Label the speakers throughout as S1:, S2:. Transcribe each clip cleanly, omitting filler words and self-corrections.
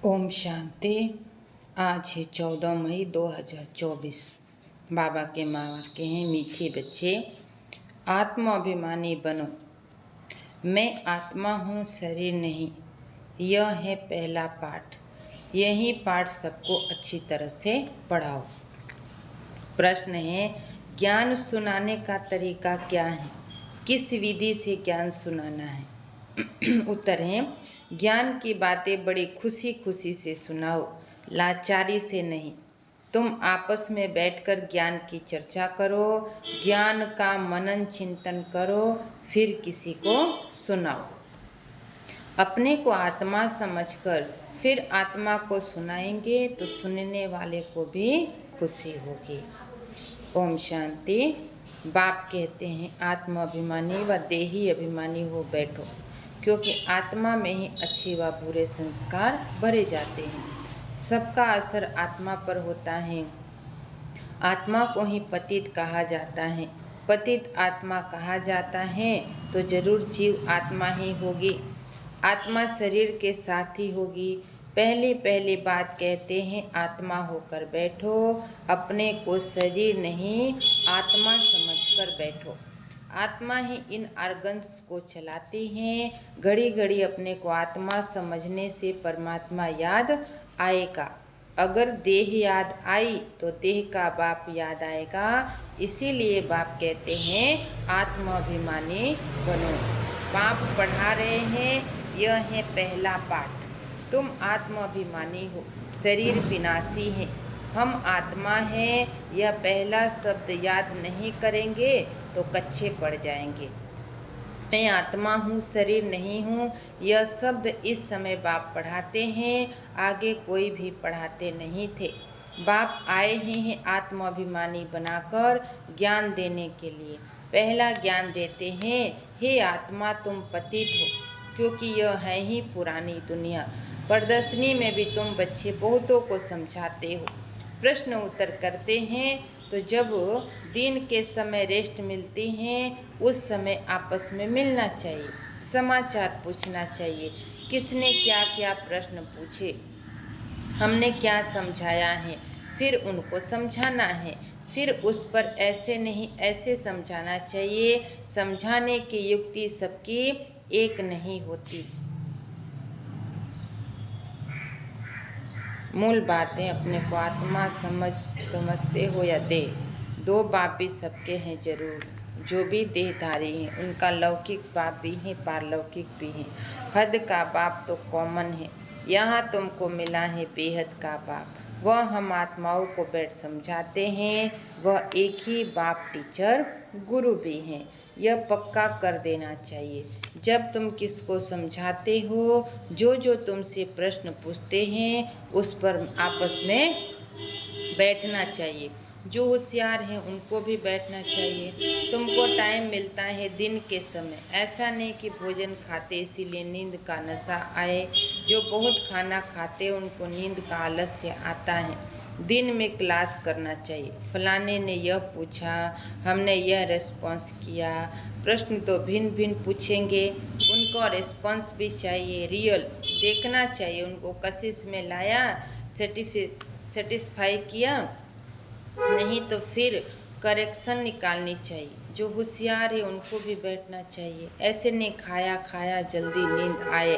S1: ओम शांति। आज है 14 मई 2024। बाबा के माँ वाक्य हैं, मीठे बच्चे आत्मा अभिमानी बनो। मैं आत्मा हूँ, शरीर नहीं। यह है पहला पाठ। यही पाठ सबको अच्छी तरह से पढ़ाओ। प्रश्न है, ज्ञान सुनाने का तरीका क्या है? किस विधि से ज्ञान सुनाना है? उत्तर है, ज्ञान की बातें बड़ी खुशी खुशी से सुनाओ, लाचारी से नहीं। तुम आपस में बैठकर ज्ञान की चर्चा करो, ज्ञान का मनन चिंतन करो, फिर किसी को सुनाओ। अपने को आत्मा समझकर फिर आत्मा को सुनाएंगे तो सुनने वाले को भी खुशी होगी। ओम शांति। बाप कहते हैं, आत्मा अभिमानी व देही अभिमानी हो बैठो, क्योंकि आत्मा में ही अच्छे व बुरे संस्कार भरे जाते हैं। सबका असर आत्मा पर होता है। आत्मा को ही पतित कहा जाता है। पतित आत्मा कहा जाता है तो जरूर जीव आत्मा ही होगी। आत्मा शरीर के साथ ही होगी। पहली बात कहते हैं, आत्मा होकर बैठो। अपने को शरीर नहीं आत्मा समझकर बैठो। आत्मा ही इन ऑर्गन्स को चलाती हैं। घड़ी घड़ी अपने को आत्मा समझने से परमात्मा याद आएगा। अगर देह याद आई तो देह का बाप याद आएगा। इसीलिए बाप कहते हैं, आत्माभिमानी बनो। बाप पढ़ा रहे हैं, यह है पहला पाठ। तुम आत्माभिमानी हो, शरीर विनाशी है, हम आत्मा हैं। यह पहला शब्द याद नहीं करेंगे तो कच्चे पड़ जाएंगे। मैं आत्मा हूँ, शरीर नहीं हूँ, यह शब्द इस समय बाप पढ़ाते हैं, आगे कोई भी पढ़ाते नहीं थे। बाप आए हैं आत्माभिमानी बनाकर ज्ञान देने के लिए। पहला ज्ञान देते हैं, हे आत्मा तुम पतित हो, क्योंकि यह है ही पुरानी दुनिया। प्रदर्शनी में भी तुम बच्चे बहुतों को समझाते हो, प्रश्न उत्तर करते हैं। तो जब दिन के समय रेस्ट मिलती हैं, उस समय आपस में मिलना चाहिए, समाचार पूछना चाहिए। किसने क्या क्या प्रश्न पूछे, हमने क्या समझाया है, फिर उनको समझाना है। फिर उस पर ऐसे नहीं ऐसे समझाना चाहिए। समझाने की युक्ति सबकी एक नहीं होती। मूल बातें, अपने को आत्मा समझते हो या देह, दो बाप भी सबके हैं जरूर। जो भी देहधारी हैं उनका लौकिक बाप भी है, पारलौकिक भी है। हद का बाप तो कॉमन है। यहाँ तुमको मिला है बेहद का बाप, वह हम आत्माओं को बैठ समझाते हैं। वह एक ही बाप टीचर गुरु भी हैं। यह पक्का कर देना चाहिए। जब तुम किसको समझाते हो, जो तुमसे प्रश्न पूछते हैं उस पर आपस में बैठना चाहिए। जो होशियार हैं उनको भी बैठना चाहिए। तुमको टाइम मिलता है दिन के समय, ऐसा नहीं कि भोजन खाते इसीलिए नींद का नशा आए। जो बहुत खाना खाते उनको नींद का आलस्य आता है। दिन में क्लास करना चाहिए। फलाने ने यह पूछा, हमने यह रेस्पॉन्स किया। प्रश्न तो भिन्न भिन्न पूछेंगे, उनको रेस्पॉन्स भी चाहिए, रियल देखना चाहिए। उनको कशिश में लाया, सेटिस्फाई किया, नहीं तो फिर करेक्शन निकालनी चाहिए। जो होशियार है उनको भी बैठना चाहिए। ऐसे नहीं खाया खाया जल्दी नींद आए।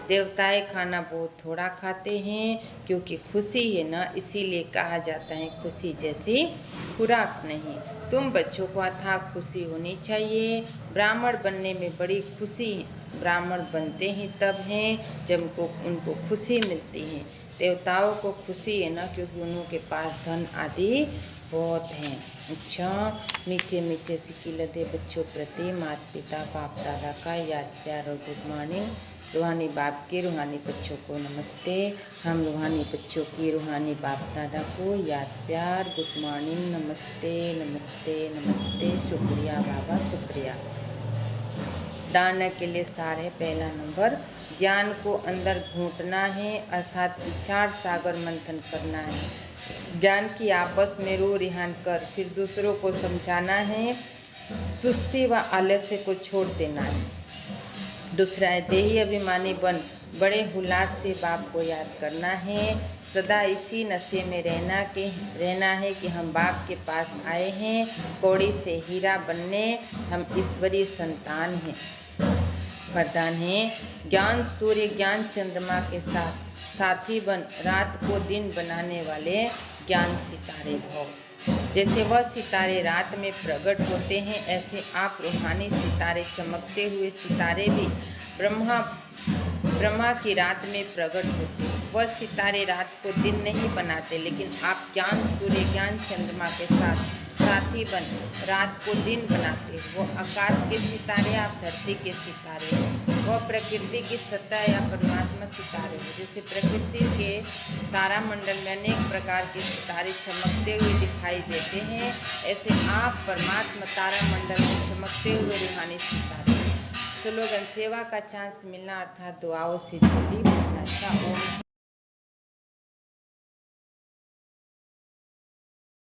S1: देवताएं खाना बहुत थोड़ा खाते हैं, क्योंकि खुशी है ना, इसीलिए कहा जाता है खुशी जैसी खुराक नहीं। तुम बच्चों को अथाह खुशी होनी चाहिए। ब्राह्मण बनने में बड़ी खुशी है। ब्राह्मण बनते ही तब हैं जब उनको खुशी मिलती है। देवताओं को खुशी है ना, क्योंकि उनके पास धन आदि बहुत हैं। अच्छा, मीठे मीठे सिक्की लदे बच्चों प्रति माता पिता बाप दादा का याद प्यार और गुड मॉर्निंग। रूहानी बाप के रूहानी बच्चों को नमस्ते। हम रूहानी बच्चों की रूहानी बाप दादा को याद प्यार गुड मॉर्निंग, नमस्ते नमस्ते नमस्ते। शुक्रिया बाबा, शुक्रिया। दान के लिए सार है। पहला नंबर, ज्ञान को अंदर घूंटना है, अर्थात विचार सागर मंथन करना है। ज्ञान की आपस में रू रिहान कर फिर दूसरों को समझाना है। सुस्ती व आलस्य को छोड़ देना है। दूसरा है, देही अभिमानी बन बड़े उल्लास से बाप को याद करना है। सदा इसी नशे में रहना है कि हम बाप के पास आए हैं कौड़ी से हीरा बनने, हम ईश्वरीय संतान हैं। वरदान है ज्ञान सूर्य ज्ञान चंद्रमा के साथी बन, रात को दिन बनाने वाले ज्ञान सितारे भव। जैसे वह सितारे रात में प्रकट होते हैं, ऐसे आप रूहानी सितारे, चमकते हुए सितारे भी ब्रह्मा की रात में प्रकट होते हैं। वह सितारे रात को दिन नहीं बनाते, लेकिन आप ज्ञान सूर्य ज्ञान चंद्रमा के साथी बन रात को दिन बनाते हैं। वो आकाश के सितारे, आप धरती के सितारे हो। वह प्रकृति की सत्ता या परमात्मा सितारे हो। जैसे प्रकृति के तारामंडल में अनेक प्रकार के सितारे चमकते हुए दिखाई देते हैं, ऐसे आप परमात्मा तारामंडल में चमकते हुए रूहानी सितारे। स्लोगन सेवा का चांस मिलना अर्थात दुआओं से जोड़ी बनना। अच्छा।